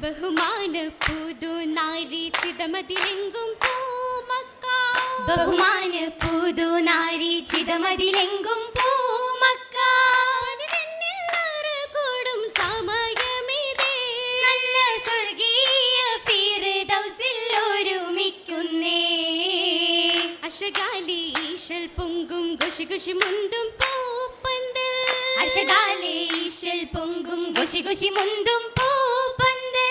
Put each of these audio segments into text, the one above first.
ബഹുമാന പുതു നാരി ചിതമതിലെങ്കും പൂമക്ക ബഹുമാന പുതു നാരി ചിതമതിലെങ്കും പൂമക്ക കൂടും സമയമിതേ നല്ല സ്വർഗീയ ഫിർദൗസിൽ ഒരുമിക്കുന്നേ അശകാലി ഈശൽ പൊങ്കും ഗുഷി ഗുഷി മുന്തും പൂപ്പന്ത് അശകാലി ഈശൽ പൊങ്കും ഗുഷി ഗുഷി മുന്തും പൂപ്പന്ത്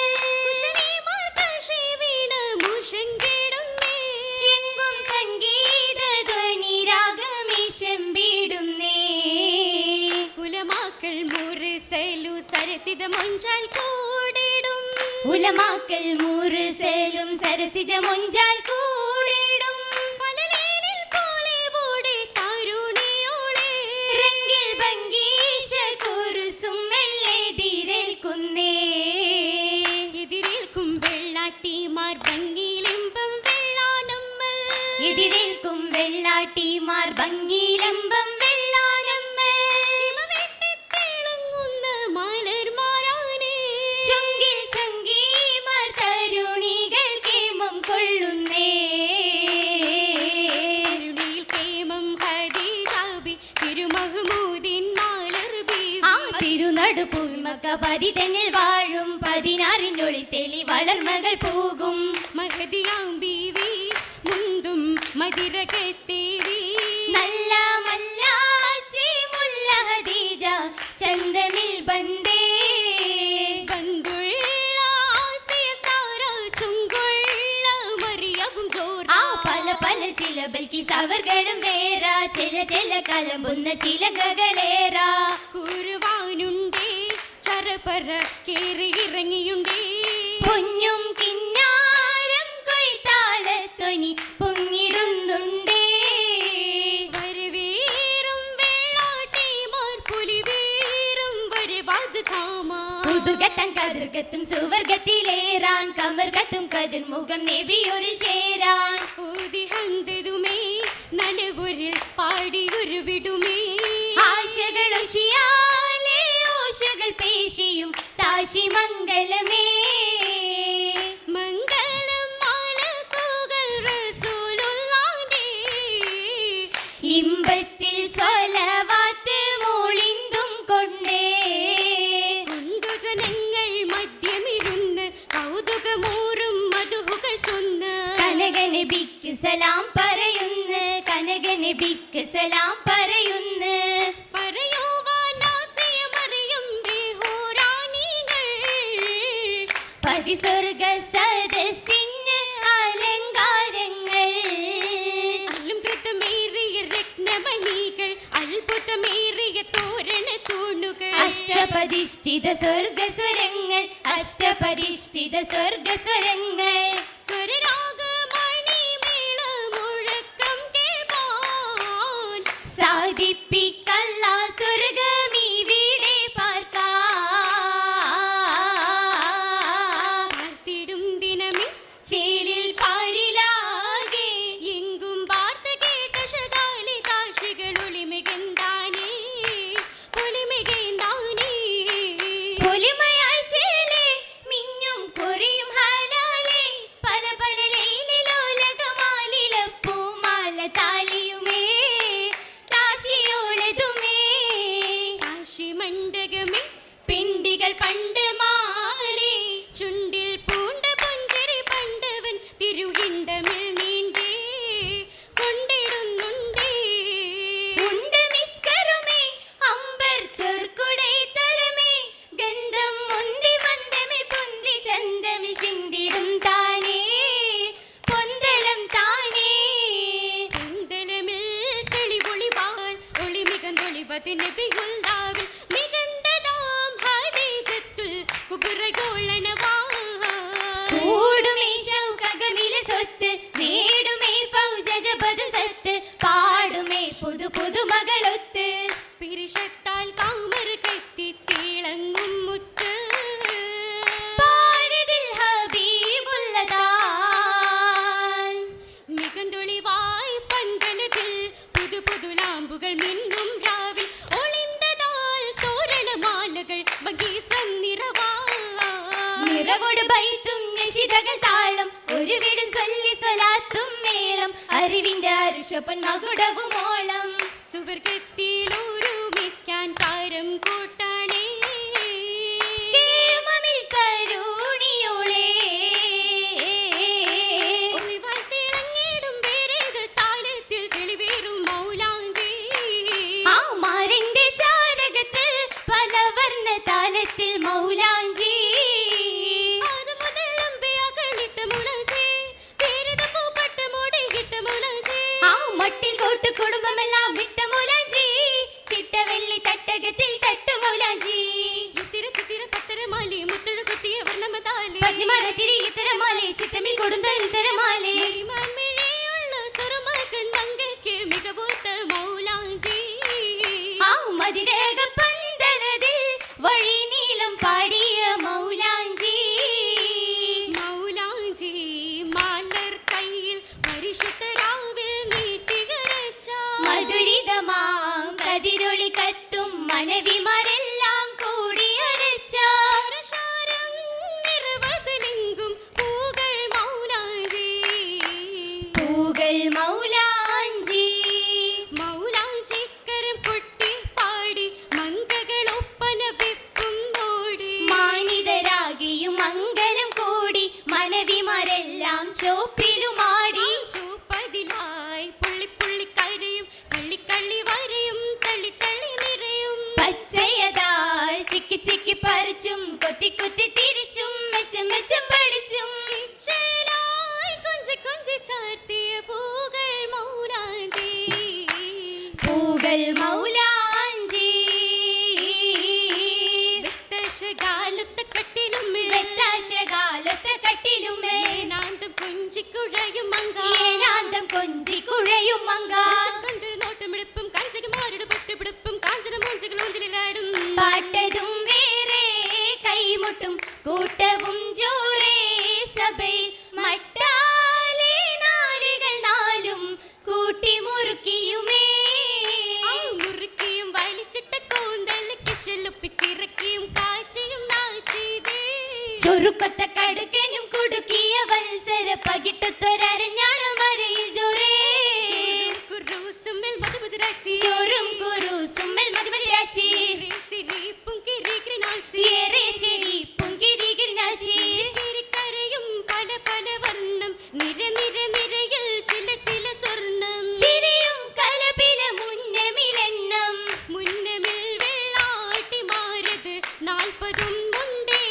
എങ്കും സംഗീത ധ്വനി രാഗമീശംബിടുന്നേ ഉലമാക്കൾ മുറിസലു സരസിത മൊഞ്ചാൽ കൂടിടും ഉലമാക്കൾ മുറിസലും സരസിജ മൊഞ്ചാൽ കൂടിടും പലവേലിൽ പോലെ ഓടെ തരുണിയോളെ രംഗിൽ ഭംഗീശ കുറുസും എതിരേൽക്കുന്നേ എതിരേൽക്കും വെള്ളാട്ടിമാർ ഭംഗിയിലെമ്പം വെള്ളാനമ്മ എതിരേൽക്കും വെള്ളാട്ടിമാർ ഭംഗിയിലെമ്പം വെള്ളാനമ്മ തിളങ്ങുന്ന മലർമാരാനേ ചൊങ്കിൽ ചൊങ്കീമാർ തരുണികൾ കേമം കൊള്ളുന്നേ തരുണിയിൽ കേമം ഖദീജാബി തിരുമഹ്മൂദിൻ മലർ ബീവി ആ തിരുനടു പൂമക്ക പതിതന്നിൽ വാഴും 16 തെളി വളർമകൾ പോകും മഹദിയാം ബീവി മുന്തും മദിര കെട്ടേവി നല്ല മല്ലാച്ചി മുല്ല ഖദീജ ചന്ദമിൽ ബന്ദേ ബന്ദുള്ള ആസിയ സാര ചുങ്കുള്ള മറിയവും ജോറ ആ പല പല ചിലബൽക്കി സവർകളും വേറെ ചില കലമ്പുന്ന ചിലകകളേറാ കുരുവാനുണ്ടേ ചരപര കേറി ഇറങ്ങിയുണ്ടേ പൊന്നും കിന്നാരം കൊയ്ത്താളത്തൊനി പൊങ്ങിടുന്നുണ്ടേ വരവേറും വെള്ളാട്ടിമാർ പുലിവേറും വരവാത് ധാമാ പുതുകത്തം കതിർക്കത്തും സുവർഗത്തിലേറാൻ കമർകത്തും കതിർമുഖം നബിയൊരു ചേരാൻ ഊതി ഹന്തതുമേ നലവൊരിൽ പാടി ഉരുവിടുമേ ആശകൾ ഒശിയാലേ ഓശകൾ പേശിയും താശി മംഗലമേ മംഗളം മലക്കുകൾ റസൂലുള്ളാന്റെ ഇമ്പത്തിൽ സ്വലവാത്ത് മോളിന്തും കൊണ്ടേ ജനങ്ങൾ മധ്യമിരുന്ന് കൗതുകമൂറും മധുഹുകൾ ചൊന്ന് കനകനബിക്ക് സലാം പറയുന്നു കനകനബിക്ക് സലാം പറയുന്നു പറയുവാൻ ആസിയമറിയും ബേഹോറാണികൾ പതിസ്വർഗ സദസ്സിന് അലങ്കാരങ്ങൾ അലംകൃതമേറിയ രത്നമണികൾ അത്ഭുതമേറിയ തോരണ തൂണുകൾ അഷ്ടപതിഷ്ഠിത സ്വർഗസ്വരങ്ങൾ അഷ്ടപതിഷ്ഠിത സ്വർഗസ്വരങ്ങൾ സ്വരരാഗമണി മേള മുഴക്കം കേൾപ്പാൻ സാധിപ്പിക്കല്ല സ്വർഗമീ വീടെ പാർത്തിടും ദിനമേ ചേലിൽ പാരിലാകെ എങ്കും വാർത്ത കേട്ട ശകാലി താശികൾ ഒളിമികന്താനേ ഒളിമികന്താനേ പൊലിമയാൽ ചേലേ മിന്നും കൊറിയും ഹാലാലേ പല പല ലൈലിലോലകമാലിലപ്പൂമാല താലിയുമേ താശിയോളതുമേ മുറകോട് ബൈത്തും നശിതകൾ താളം ഒരു വീടും ചൊല്ലി സ്വലാത്തും മേളം അറിവിന്റെ അരുഷപ്പൻ മകുടവും ഓളം സുവർഗത്തിൽ ഒരുമിക്കാൻ കാരം കൂട്ടാണേ കേമമിൽ കരുണിയോളേ ഒളിവാൽ തിളങ്ങിടും പേരേത് താലത്തിൽ കിളിവേറും മൗലാഞ്ചി ആ മാറിന്റെ ചാരകത്ത് പല വർണ്ണ താലത്തിൽ മൗലാഞ്ചി അത് മുതൽ അമ്പയാകളിട്ട മുളഞ്ചി പേരത് പൂപ്പട്ട് മൂടിയിട്ട മുളഞ്ചി ആ മട്ടിൽ കൂട്ടു കുടുംബമെല്ലാം വിട്ട മൗലാഞ്ചി ചിട്ടവെള്ളി തട്ടകത്തിൽ തട്ടു മൗലാഞ്ചി ഇത്തിര ചിത്തിര പത്തരമാലി മുത്തുഴ കുത്തിയ വർണ്ണമതാലി പത്നിമാര തിരി ഇത്തരമാലെ ചിത്തമിൽ കൊടുന്തരി തരമാലെ മണിമഴയുള്ള സുറുമകൻ മങ്കയ്ക്ക് മികവൂത്ത മൗലാഞ്ചി ആ മതിരേക പന്തലതിൽ വഴി നീളം പാടിയ മൗലാഞ്ചി മൗലാഞ്ചി മാലർ കയ്യിൽ പരിശുദ്ധരാവിൽ നീട്ടികരച്ച മധുരിതമാം കതിരൊളി കത്തും മനവിമാരെല്ലാം കൂടിയരച്ച ശാരം നിറവതിലെങ്കും പൂകൾ മൗലാഞ്ചി പൂകൾ മൗലാഞ്ചി മൗലാഞ്ചിക്കരം കൊട്ടി പാടി മങ്കകളൊപ്പന വെപ്പും ഓടി മാനിതരാകിയും മംഗലം കൂടി മനവിമാരെല്ലാം ചോപ്പിലുമാടി ചൂപ്പതിലായി പുള്ളി കരയും കള്ളി വരയും തള്ളി നിറയും പച്ചയതാൽ ചിക്കി ചിക്കി പറിച്ചും കൊത്തി കൊത്തി തിരിച്ചും മെച്ചം പഠിച്ചും ചേലായി കൊഞ്ചി ചാർത്തിയ പൂകൾ മൗലാഞ്ചി പൂകൾ മൗലാഞ്ചി വ്യക്തശകാലത്തെ കട്ടിലും വെത്താശകാലത്ത് കട്ടിലുമേ ഏനാന്തം കൊഞ്ചിക്കുഴയും മങ്ക ഏനാന്തം കൊഞ്ചി കുഴയും മങ്ക കണ്ടൊരു നോട്ടമെടുപ്പും കാഞ്ചകമാരുടെ പൊട്ടുപിടിപ്പും കാഞ്ചന മൂഞ്ചകൾ ഒഞ്ചലിലാടും പാട്ടതും വേറെ കൈമുട്ടും കൂട്ടവും ജോറേ സഭയിൽ മട്ടാലെ നാരികൾ നാലും കൂട്ടി മുറുക്കിയുമേ മുറുക്കിയും വലിച്ചിട്ട കൂന്തൽ കിശലൊപ്പിച്ചിറക്കിയും കാച്ചിയും നാച്ചിതേ ചുരുക്കത്ത കടുക്കനും കുടുക്കിയ വത്സര പകിട്ടത്തൊരഞ്ഞാണ് മരയിൽ ജോറേ കുറുസുമ്മൽ മധുമധുരാച്ചി ചോറും കുറുസുമ്മൽ മധുമതിരാച്ചി ചിരിപ്പും കിരികിരിനാച്ചി ഏറെ ചെരിപ്പും കിരികിരിനാച്ചി കിരിക്കരയും പല വർണ്ണം നിരയിൽ ചില സ്വർണം ചിരിയും കലപില മുന്നമിലെണ്ണം മുന്നമിൽ വെള്ളാട്ടി മാറത് 40 ഉണ്ടേ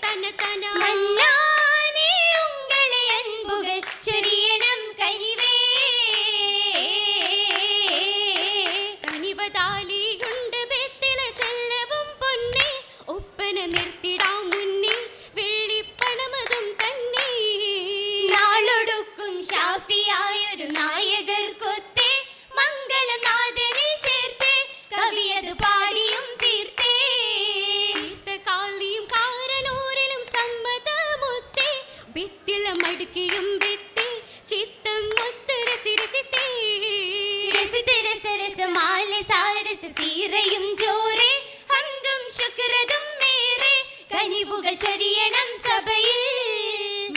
തന മന്നാനേ ഉങ്ങളെ അൻപുകൾ ചൊരിയണം കനിവേ കനിവതാലിയുണ്ട് ബെത്തില ചെല്ലവും പൊന്നെ ഒപ്പന നിർത്തിടാം മുന്നിൽ വെള്ളിപ്പണമതും തന്നെ നാളൊടുക്കും ഷാഫിയായൊരു നായകർ കൊത്തേ മംഗലം നാദനിൽ ചേർത്തേ കവിയത് പാടിയും തീർത്തേ തീർത്ഥകാളിയും കാരനൂരിലും സമ്മതമുത്തേ ബെത്തില മടുക്കിയും ബെത്തി ചിത്തം മുത്ത് രസിരസിത്തേ രസമാല സാരസ സീറയും ജോറേ ഹംദും ശുക്രതും മേറെ കനിവുകൾ ചൊരിയണം സഭയിൽ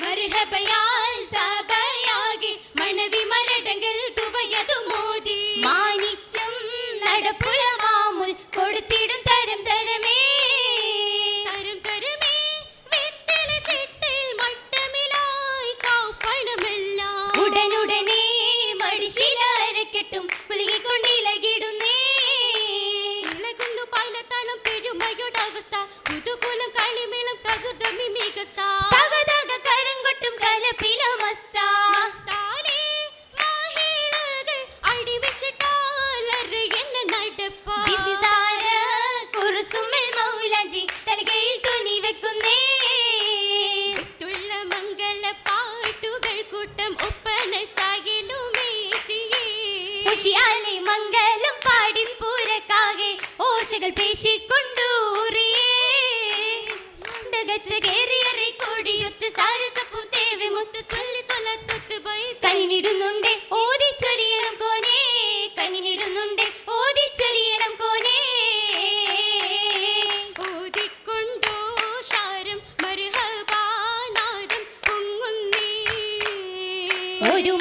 മർഹബയാൽ സഭയാകെ മണവി മരടങ്ങൾ തുവയതു മോദി മാനിച്ചും നടപ്പുള മാമുൽ കൊടുത്തിടും തരം തരമേ തരമേ വെത്തല ചിട്ടിൽ മട്ടമിലായി കാപ്പണമെല്ലാം ഉടനുടനെ മടിശിലരക്കെട്ടും കുലുകിക്കൊണ്ടിലകിടുന്നേ ഇളകുന്നു പലതളം പെരുമയുടെ അവസ്ഥ പുതുകുലം കളിമേളം തകർന്ന മിമികസ്ഥ തക തക കരം കൊട്ടും കലപ്പിലമസ്താ മസ്താലേ മഹിളകൾ അടിവെച്ചിട്ടാൽ അറിയുന്ന നടപ്പാ ബിസിസാര കുറുസുമ്മൽ മൗലാഞ്ചി തലകയിൽ തുണി വെക്കുന്നേ തുള്ള മംഗള പാട്ടുകൾ കൂട്ടം ഒപ്പന ചാകിലുമേശിയേ ഉഷിയാലെ മംഗലം പാടി പൂരക്കാകെ ഓശകൾ പേശിക്കൊണ്ടൂറിയേ ഡഗത്ത് കേറിയറി കൂടിയൊത്ത് സാരസപ്പു ദേവി മുത്ത് സ്വല്ലത്തൊത്ത് ബൈ കനിനിടുന്നുണ്ട് ഓദിച്ചൊരിയണം കോനേ കനിനിടുന്നുണ്ട് ഓദിച്ചൊരിയണം കോനേ ഓതിക്കൊണ്ടോ ശാരം മർഹബാ ഒരു